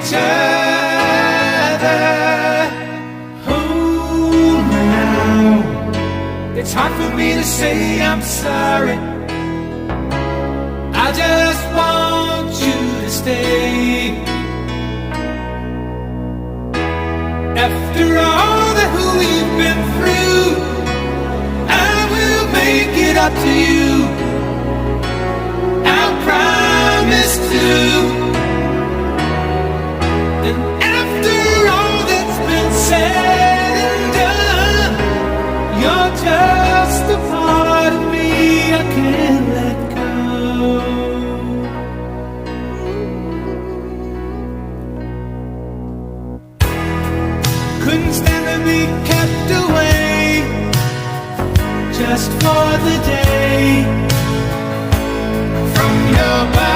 each other. Oh, now it's hard for me to say I'm sorry. I just want you to stay. After all that we've been through, I will make it up to you. I promise to. And after all that's been said and done, you're just a part of me I can't let go. Couldn't stand to be kept away just for the day from your body.